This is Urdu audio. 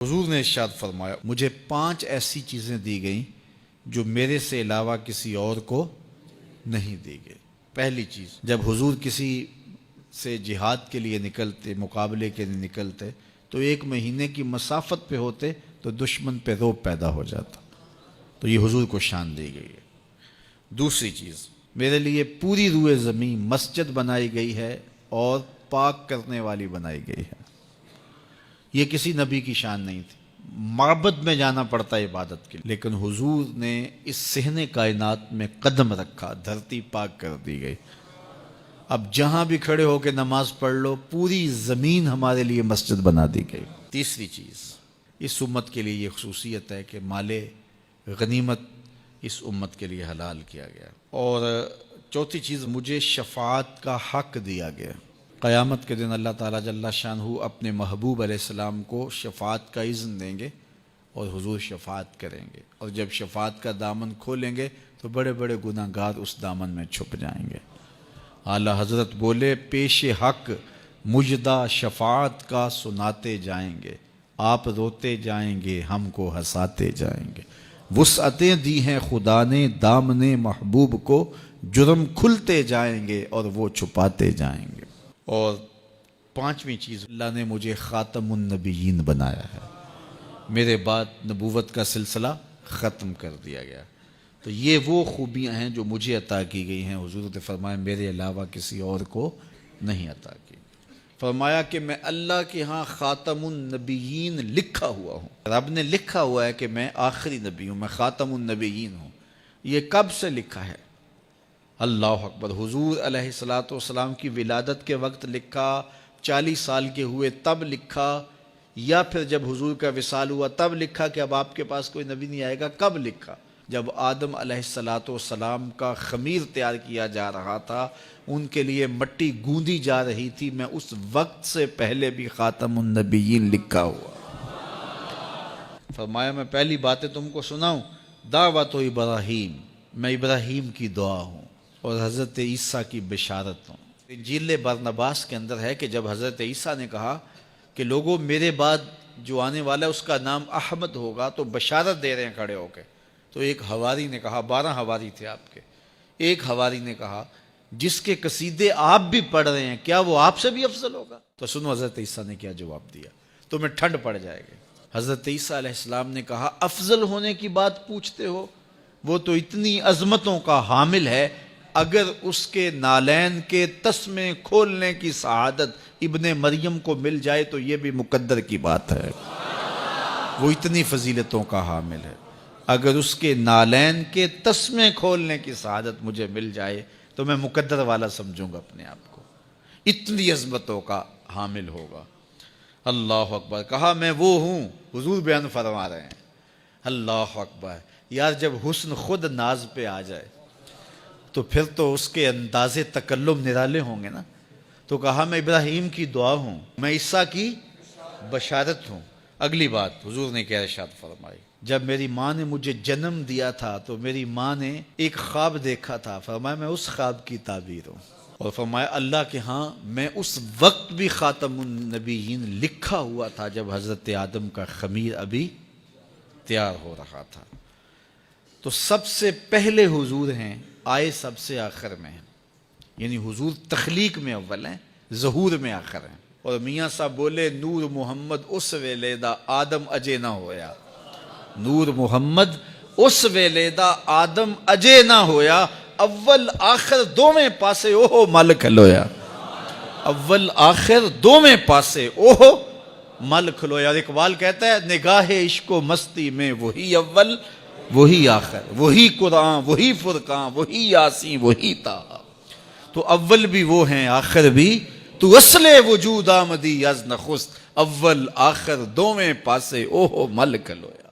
حضور نے ارشاد فرمایا مجھے 5 ایسی چیزیں دی گئیں جو میرے سے علاوہ کسی اور کو نہیں دی گئی۔ پہلی چیز، جب حضور کسی سے جہاد کے لیے نکلتے، مقابلے کے لیے نکلتے تو 1 مہینے کی مسافت پہ ہوتے تو دشمن پہ رعب پیدا ہو جاتا، تو یہ حضور کو شان دی گئی ہے۔ دوسری چیز، میرے لیے پوری روئے زمین مسجد بنائی گئی ہے اور پاک کرنے والی بنائی گئی ہے۔ یہ کسی نبی کی شان نہیں تھی، معبد میں جانا پڑتا ہے عبادت کے لیے، لیکن حضور نے اس صحن کائنات میں قدم رکھا، دھرتی پاک کر دی گئی۔ اب جہاں بھی کھڑے ہو کے نماز پڑھ لو، پوری زمین ہمارے لیے مسجد بنا دی گئی۔ تیسری چیز، اس امت کے لیے یہ خصوصیت ہے کہ مال غنیمت اس امت کے لیے حلال کیا گیا۔ اور چوتھی چیز، مجھے شفاعت کا حق دیا گیا۔ قیامت کے دن اللہ تعالیٰ جل شانہ اپنے محبوب علیہ السلام کو شفاعت کا اذن دیں گے اور حضور شفاعت کریں گے، اور جب شفاعت کا دامن کھولیں گے تو بڑے بڑے گناہ گار اس دامن میں چھپ جائیں گے۔ اعلیٰ حضرت بولے، پیش حق مجدہ شفاعت کا سناتے جائیں گے، آپ روتے جائیں گے، ہم کو ہنساتے جائیں گے۔ وسعتیں دی ہیں خدا نے دامن محبوب کو، جرم کھلتے جائیں گے اور وہ چھپاتے جائیں گے۔ اور 5ویں چیز، اللہ نے مجھے خاتم النبیین بنایا ہے، میرے بعد نبوت کا سلسلہ ختم کر دیا گیا۔ تو یہ وہ خوبیاں ہیں جو مجھے عطا کی گئی ہیں، حضور نے فرمایا میرے علاوہ کسی اور کو نہیں عطا کی۔ فرمایا کہ میں اللہ کے ہاں خاتم النبیین لکھا ہوا ہوں، رب نے لکھا ہوا ہے کہ میں آخری نبی ہوں، میں خاتم النبیین ہوں۔ یہ کب سے لکھا ہے؟ اللہ اکبر، حضور علیہ السلام کی ولادت کے وقت لکھا، 40 سال کے ہوئے تب لکھا، یا پھر جب حضور کا وصال ہوا تب لکھا کہ اب آپ کے پاس کوئی نبی نہیں آئے گا؟ کب لکھا؟ جب آدم علیہ السلام کا خمیر تیار کیا جا رہا تھا، ان کے لیے مٹی گوندی جا رہی تھی، میں اس وقت سے پہلے بھی خاتم النبیین لکھا ہوا۔ فرمایا میں پہلی باتیں تم کو سناؤں، دعوت ابراہیم، میں ابراہیم کی دعا ہوں اور حضرت عیسیٰ کی بشارت ہوں۔ انجیل برنباس کے اندر ہے کہ جب حضرت عیسیٰ نے کہا کہ لوگوں میرے بعد جو آنے والا ہے اس کا نام احمد ہوگا، تو بشارت دے رہے ہیں کھڑے ہو کے، تو ایک حواری نے کہا، 12 حواری تھے آپ کے، ایک حواری نے کہا جس کے قصیدے آپ بھی پڑھ رہے ہیں کیا وہ آپ سے بھی افضل ہوگا؟ تو سنو حضرت عیسیٰ نے کیا جواب دیا، تمہیں ٹھنڈ پڑ جائے گی۔ حضرت عیسیٰ علیہ السلام نے کہا افضل ہونے کی بات پوچھتے ہو، وہ تو اتنی عظمتوں کا حامل ہے، اگر اس کے نالین کے تسمے کھولنے کی سعادت ابن مریم کو مل جائے تو یہ بھی مقدر کی بات ہے، وہ اتنی فضیلتوں کا حامل ہے۔ اگر اس کے نالین کے تسمے کھولنے کی سعادت مجھے مل جائے تو میں مقدر والا سمجھوں گا اپنے آپ کو، اتنی عظمتوں کا حامل ہوگا۔ اللہ اکبر، کہا میں وہ ہوں، حضور بیان فرما رہے ہیں۔ اللہ اکبر، یار جب حسن خود ناز پہ آ جائے تو پھر تو اس کے انداز تکلم نرالے ہوں گے نا۔ تو کہا میں ابراہیم کی دعا ہوں، میں عیسیٰ کی بشارت ہوں۔ اگلی بات حضور نے کیا ارشاد فرمائی، جب میری ماں نے مجھے جنم دیا تھا تو میری ماں نے ایک خواب دیکھا تھا، فرمایا میں اس خواب کی تعبیر ہوں، اور فرمایا اللہ کے ہاں میں اس وقت بھی خاتم النبیین لکھا ہوا تھا جب حضرت آدم کا خمیر ابھی تیار ہو رہا تھا۔ تو سب سے پہلے حضور ہیں، آئے سب سے آخر میں ہیں، یعنی حضور تخلیق میں اول ہیں، ظہور میں آخر ہیں۔ اور میاں صاحب بولے نور محمد اس ویلے دا آدم اجے نہ ہویا، نور محمد اس ویلے دا آدم اجے نہ ہویا، اول آخر دوویں پاسے اوہ مل کھلویا، اول آخر دوویں پاسے اوہ مل کھلویا۔ اور اقبال کہتا ہے نگاہ عشق و مستی میں وہی اول وہی آخر، وہی قرآن وہی فرقان وہی یاسین وہی طٰہٰ، تو اول بھی وہ ہیں آخر بھی، تو اصل وجود آمدی از نخست، اول آخر دوویں پاسے اوہ مل کھلویا۔